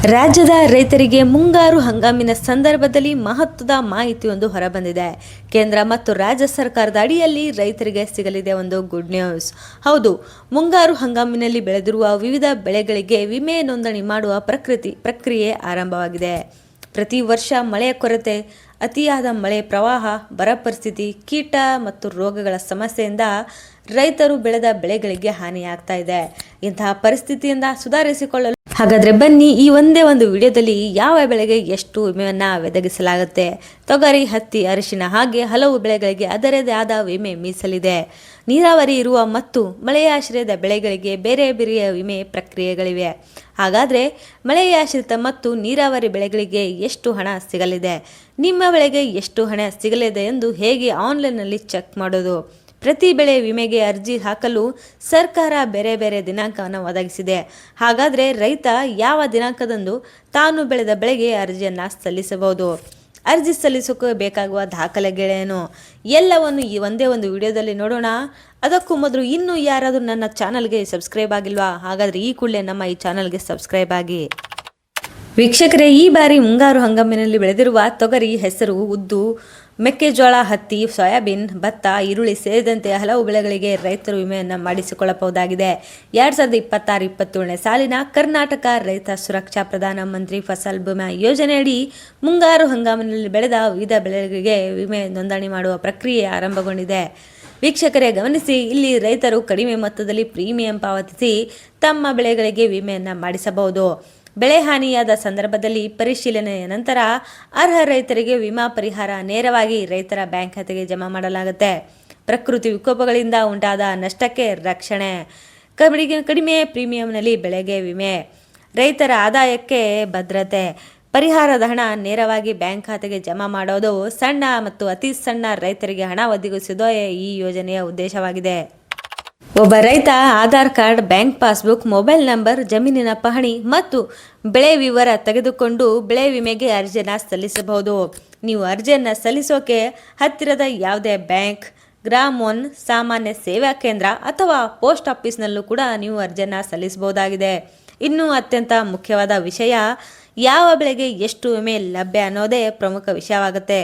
ರಾಜ್ಯದ ರೈತರಿಗೆ ಮುಂಗಾರು ಹಂಗಾಮಿನ ಸಂದರ್ಭದಲ್ಲಿ ಮಹತ್ವದ ಮಾಹಿತಿಯೊಂದು ಹೊರಬಂದಿದೆ. ಕೇಂದ್ರ ಮತ್ತು ರಾಜ್ಯ ಸರ್ಕಾರದ ಅಡಿಯಲ್ಲಿ ರೈತರಿಗೆ ಸಿಗಲಿದೆ ಒಂದು ಗುಡ್ ನ್ಯೂಸ್. ಹೌದು, ಮುಂಗಾರು ಹಂಗಾಮಿನಲ್ಲಿ ಬೆಳೆದಿರುವ ವಿವಿಧ ಬೆಳೆಗಳಿಗೆ ವಿಮೆ ನೋಂದಣಿ ಮಾಡುವ ಪ್ರಕ್ರಿಯೆ ಆರಂಭವಾಗಿದೆ. ಪ್ರತಿ ವರ್ಷ ಮಳೆಯ ಕೊರತೆ, ಅತಿಯಾದ ಮಳೆ, ಪ್ರವಾಹ, ಬರ ಪರಿಸ್ಥಿತಿ, ಕೀಟ ಮತ್ತು ರೋಗಗಳ ಸಮಸ್ಯೆಯಿಂದ ರೈತರು ಬೆಳೆದ ಬೆಳೆಗಳಿಗೆ ಹಾನಿಯಾಗ್ತಾ ಇದೆ. ಇಂತಹ ಪರಿಸ್ಥಿತಿಯಿಂದ ಸುಧಾರಿಸಿಕೊಳ್ಳಲು ಹಾಗಾದರೆ ಬನ್ನಿ, ಈ ಒಂದೇ ಒಂದು ವಿಡಿಯೋದಲ್ಲಿ ಯಾವ ಬೆಳೆಗೆ ಎಷ್ಟು ವಿಮೆಯನ್ನು ಒದಗಿಸಲಾಗುತ್ತೆ. ತೊಗರಿ, ಹತ್ತಿ, ಅರಿಶಿನ ಹಾಗೆ ಹಲವು ಬೆಳೆಗಳಿಗೆ ಅದರದೇ ಆದ ವಿಮೆ ಮೀಸಲಿದೆ. ನೀರಾವರಿ ಇರುವ ಮತ್ತು ಮಳೆಯಾಶ್ರಯದ ಬೆಳೆಗಳಿಗೆ ಬೇರೆ ಬೇರೆ ವಿಮೆ ಪ್ರಕ್ರಿಯೆಗಳಿವೆ. ಹಾಗಾದರೆ ಮಳೆಯಾಶ್ರಿತ ಮತ್ತು ನೀರಾವರಿ ಬೆಳೆಗಳಿಗೆ ಎಷ್ಟು ಹಣ ಸಿಗಲಿದೆ, ನಿಮ್ಮ ಬೆಳೆಗೆ ಎಷ್ಟು ಹಣ ಸಿಗಲಿದೆ ಎಂದು ಹೇಗೆ ಆನ್ಲೈನ್ನಲ್ಲಿ ಚೆಕ್ ಮಾಡೋದು? ಪ್ರತಿ ಬೆಳೆ ವಿಮೆಗೆ ಅರ್ಜಿ ಹಾಕಲು ಸರ್ಕಾರ ಬೇರೆ ಬೇರೆ ದಿನಾಂಕವನ್ನು ಒದಗಿಸಿದೆ. ಹಾಗಾದರೆ ರೈತ ಯಾವ ದಿನಾಂಕದಂದು ತಾನು ಬೆಳೆದ ಬೆಳೆಗೆ ಅರ್ಜಿಯನ್ನು ಸಲ್ಲಿಸಬಹುದು? ಅರ್ಜಿ ಸಲ್ಲಿಸೋಕೆ ಬೇಕಾಗುವ ದಾಖಲೆಗಳೇನು ಎಲ್ಲವನ್ನು ಈ ಒಂದೇ ಒಂದು ವಿಡಿಯೋದಲ್ಲಿ ನೋಡೋಣ. ಅದಕ್ಕೂ ಮೊದಲು ಇನ್ನೂ ಯಾರಾದರೂ ನನ್ನ ಚಾನಲ್ಗೆ ಸಬ್ಸ್ಕ್ರೈಬ್ ಆಗಿಲ್ವಾ? ಹಾಗಾದರೆ ಈ ಕೂಡಲೇ ನಮ್ಮ ಈ ಚಾನಲ್ಗೆ ಸಬ್ಸ್ಕ್ರೈಬ್ ಆಗಿ. ವೀಕ್ಷಕರೇ, ಈ ಬಾರಿ ಮುಂಗಾರು ಹಂಗಾಮಿನಲ್ಲಿ ಬೆಳೆದಿರುವ ತೊಗರಿ, ಹೆಸರು, ಉದ್ದು, ಮೆಕ್ಕೆಜೋಳ, ಹತ್ತಿ, ಸೋಯಾಬೀನ್, ಭತ್ತ, ಈರುಳ್ಳಿ ಸೇರಿದಂತೆ ಹಲವು ಬೆಳೆಗಳಿಗೆ ರೈತರು ವಿಮೆಯನ್ನು ಮಾಡಿಸಿಕೊಳ್ಳಬಹುದಾಗಿದೆ. 2026-27ನೇ ಸಾಲಿನ ಕರ್ನಾಟಕ ರೈತ ಸುರಕ್ಷಾ ಪ್ರಧಾನ ಮಂತ್ರಿ ಫಸಲ್ ಬಿಮಾ ಯೋಜನೆಯಡಿ ಮುಂಗಾರು ಹಂಗಾಮಿನಲ್ಲಿ ಬೆಳೆದ ವಿವಿಧ ಬೆಳೆಗಳಿಗೆ ವಿಮೆ ನೋಂದಣಿ ಮಾಡುವ ಪ್ರಕ್ರಿಯೆ ಆರಂಭಗೊಂಡಿದೆ. ವೀಕ್ಷಕರೇ ಗಮನಿಸಿ, ಇಲ್ಲಿ ರೈತರು ಕಡಿಮೆ ಮೊತ್ತದಲ್ಲಿ ಪ್ರೀಮಿಯಂ ಪಾವತಿಸಿ ತಮ್ಮ ಬೆಳೆಗಳಿಗೆ ವಿಮೆಯನ್ನು ಮಾಡಿಸಬಹುದು. ಬೆಳೆ ಹಾನಿಯಾದ ಸಂದರ್ಭದಲ್ಲಿ ಪರಿಶೀಲನೆಯ ನಂತರ ಅರ್ಹ ರೈತರಿಗೆ ವಿಮಾ ಪರಿಹಾರ ನೇರವಾಗಿ ರೈತರ ಬ್ಯಾಂಕ್ ಖಾತೆಗೆ ಜಮಾ ಮಾಡಲಾಗುತ್ತೆ. ಪ್ರಕೃತಿ ವಿಕೋಪಗಳಿಂದ ಉಂಟಾದ ನಷ್ಟಕ್ಕೆ ರಕ್ಷಣೆ, ಕಡಿಮೆ ಪ್ರೀಮಿಯಂನಲ್ಲಿ ಬೆಳೆಗೆ ವಿಮೆ, ರೈತರ ಆದಾಯಕ್ಕೆ ಭದ್ರತೆ, ಪರಿಹಾರದ ಹಣ ನೇರವಾಗಿ ಬ್ಯಾಂಕ್ ಖಾತೆಗೆ ಜಮಾ ಮಾಡೋದು, ಸಣ್ಣ ಮತ್ತು ಅತಿ ಸಣ್ಣ ರೈತರಿಗೆ ಹಣ ಒದಗಿಸುವುದೇ ಈ ಯೋಜನೆಯ ಉದ್ದೇಶವಾಗಿದೆ. ಒಬ್ಬ ರೈತ Aadhaar card, bank passbook, mobile number, ಜಮೀನಿನ ಪಹಣಿ ಮತ್ತು ಬೆಳೆ ವಿವರ ತೆಗೆದುಕೊಂಡು ಬೆಳೆ ವಿಮೆಗೆ ಅರ್ಜಿಯನ್ನು ಸಲ್ಲಿಸಬಹುದು. ನೀವು ಅರ್ಜಿಯನ್ನು ಸಲ್ಲಿಸೋಕೆ ಹತ್ತಿರದ ಯಾವುದೇ ಬ್ಯಾಂಕ್, ಗ್ರಾಮ ಒನ್, ಸಾಮಾನ್ಯ ಸೇವಾ ಕೇಂದ್ರ ಅಥವಾ ಪೋಸ್ಟ್ ಆಫೀಸ್ನಲ್ಲೂ ಕೂಡ ನೀವು ಅರ್ಜಿಯನ್ನು ಸಲ್ಲಿಸಬಹುದಾಗಿದೆ. ಇನ್ನು ಅತ್ಯಂತ ಮುಖ್ಯವಾದ ವಿಷಯ, ಯಾವ ಬೆಳೆಗೆ ಎಷ್ಟು ವಿಮೆ ಲಭ್ಯ ಅನ್ನೋದೇ ಪ್ರಮುಖ ವಿಷಯವಾಗುತ್ತೆ.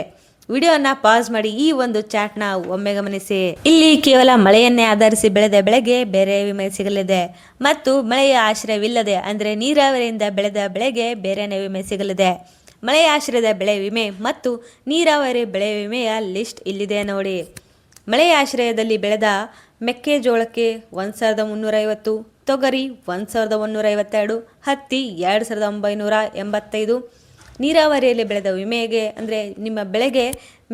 ವಿಡಿಯೋನ ಪಾಸ್ ಮಾಡಿ ಈ ಒಂದು ಚಾಟ್ನ ಒಮ್ಮೆ ಗಮನಿಸಿ. ಇಲ್ಲಿ ಕೇವಲ ಮಳೆಯನ್ನೇ ಆಧರಿಸಿ ಬೆಳೆದ ಬೆಳೆಗೆ ಬೇರೆ ವಿಮೆ ಸಿಗಲಿದೆ ಮತ್ತು ಮಳೆಯ ಆಶ್ರಯವಿಲ್ಲದೆ ಅಂದರೆ ನೀರಾವರಿಯಿಂದ ಬೆಳೆದ ಬೆಳೆಗೆ ಬೇರೆನೇ ವಿಮೆ ಸಿಗಲಿದೆ. ಮಳೆಯ ಆಶ್ರಯದ ಬೆಳೆ ವಿಮೆ ಮತ್ತು ನೀರಾವರಿ ಬೆಳೆ ವಿಮೆಯ ಲಿಸ್ಟ್ ಇಲ್ಲಿದೆ ನೋಡಿ. ಮಳೆಯ ಆಶ್ರಯದಲ್ಲಿ ಬೆಳೆದ ಮೆಕ್ಕೆಜೋಳಕ್ಕೆ 1350, ತೊಗರಿ 1152, ಹತ್ತಿ 2985. ನೀರಾವರಿಯಲ್ಲಿ ಬೆಳೆದ ವಿಮೆಗೆ ಅಂದರೆ ನಿಮ್ಮ ಬೆಳೆಗೆ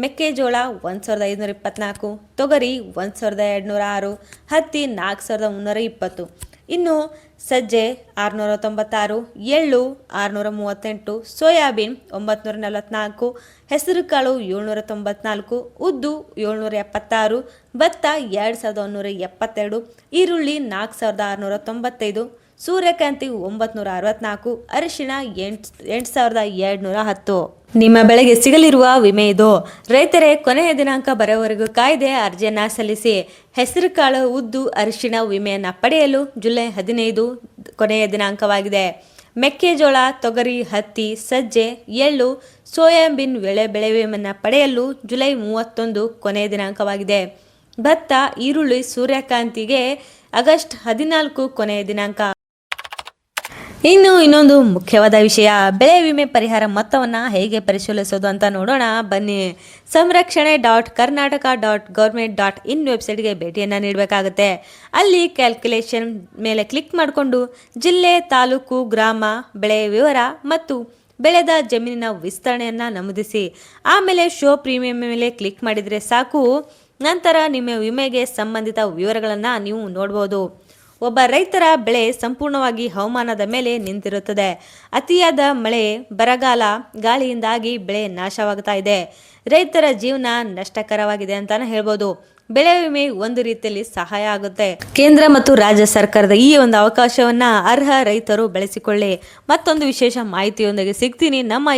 ಮೆಕ್ಕೆಜೋಳ 1524, ತೊಗರಿ 1206, ಹತ್ತಿ 4320. ಇನ್ನು ಸಜ್ಜೆ 696, ಎಳ್ಳು 638, ಸೋಯಾಬೀನ್ 944, ಹೆಸರುಕಾಳು 794, ಉದ್ದು 776, ಭತ್ತ 2172, ಈರುಳ್ಳಿ 4695, ಸೂರ್ಯಕಾಂತಿ 964, ಅರಿಶಿಣ 8210. ನಿಮ್ಮ ಬೆಳೆಗೆ ಸಿಗಲಿರುವ ವಿಮೆ ಇದು. ರೈತರೇ, ಕೊನೆಯ ದಿನಾಂಕ ಬರೋವರೆಗೂ ಕಾಯ್ದೆ ಅರ್ಜಿಯನ್ನು ಸಲ್ಲಿಸಿ. ಹೆಸರುಕಾಳು, ಉದ್ದು, ಅರಿಶಿಣ ವಿಮೆಯನ್ನು ಪಡೆಯಲು ಜುಲೈ 15 ಕೊನೆಯ ದಿನಾಂಕವಾಗಿದೆ. ಮೆಕ್ಕೆಜೋಳ, ತೊಗರಿ, ಹತ್ತಿ, ಸಜ್ಜೆ, ಎಳ್ಳು, ಸೋಯಾಬೀನ್ ಬೆಳೆ ವಿಮೆಯನ್ನು ಪಡೆಯಲು ಜುಲೈ 31 ಕೊನೆಯ ದಿನಾಂಕವಾಗಿದೆ. ಭತ್ತ, ಈರುಳ್ಳಿ, ಸೂರ್ಯಕಾಂತಿಗೆ ಆಗಸ್ಟ್ 14 ಕೊನೆಯ ದಿನಾಂಕ. ಇನ್ನೊಂದು ಮುಖ್ಯವಾದ ವಿಷಯ, ಬೆಳೆ ವಿಮೆ ಪರಿಹಾರ ಮೊತ್ತವನ್ನು ಹೇಗೆ ಪರಿಶೀಲಿಸೋದು ಅಂತ ನೋಡೋಣ ಬನ್ನಿ. ಸಂರಕ್ಷಣೆ.ಕರ್ನಾಟಕ.ಗೌರ್ಮೆಂಟ್.in ವೆಬ್ಸೈಟ್ಗೆ ಭೇಟಿಯನ್ನು ನೀಡಬೇಕಾಗುತ್ತೆ. ಅಲ್ಲಿ ಕ್ಯಾಲ್ಕುಲೇಷನ್ ಮೇಲೆ ಕ್ಲಿಕ್ ಮಾಡಿಕೊಂಡು ಜಿಲ್ಲೆ, ತಾಲೂಕು, ಗ್ರಾಮ, ಬೆಳೆ ವಿವರ ಮತ್ತು ಬೆಳೆದ ಜಮೀನಿನ ವಿಸ್ತರಣೆಯನ್ನು ನಮೂದಿಸಿ. ಆಮೇಲೆ ಶೋ ಪ್ರೀಮಿಯಂ ಮೇಲೆ ಕ್ಲಿಕ್ ಮಾಡಿದರೆ ಸಾಕು. ನಂತರ ನಿಮ್ಮ ವಿಮೆಗೆ ಸಂಬಂಧಿತ ವಿವರಗಳನ್ನು ನೀವು ನೋಡ್ಬೋದು. ಒಬ್ಬ ರೈತರ ಬೆಳೆ ಸಂಪೂರ್ಣವಾಗಿ ಹವಾಮಾನದ ಮೇಲೆ ನಿಂತಿರುತ್ತದೆ. ಅತಿಯಾದ ಮಳೆ, ಬರಗಾಲ, ಗಾಳಿಯಿಂದಾಗಿ ಬೆಳೆ ನಾಶವಾಗ್ತಾ ಇದೆ. ರೈತರ ಜೀವನ ನಷ್ಟಕರವಾಗಿದೆ ಅಂತಾನೆ ಹೇಳ್ಬೋದು. ಬೆಳೆ ವಿಮೆ ಒಂದು ರೀತಿಯಲ್ಲಿ ಸಹಾಯ ಆಗುತ್ತೆ. ಕೇಂದ್ರ ಮತ್ತು ರಾಜ್ಯ ಸರ್ಕಾರದ ಈ ಒಂದು ಅವಕಾಶವನ್ನ ಅರ್ಹ ರೈತರು ಬಳಸಿಕೊಳ್ಳಿ. ಮತ್ತೊಂದು ವಿಶೇಷ ಮಾಹಿತಿಯೊಂದಿಗೆ ಸಿಗ್ತೀನಿ ನಮ್ಮ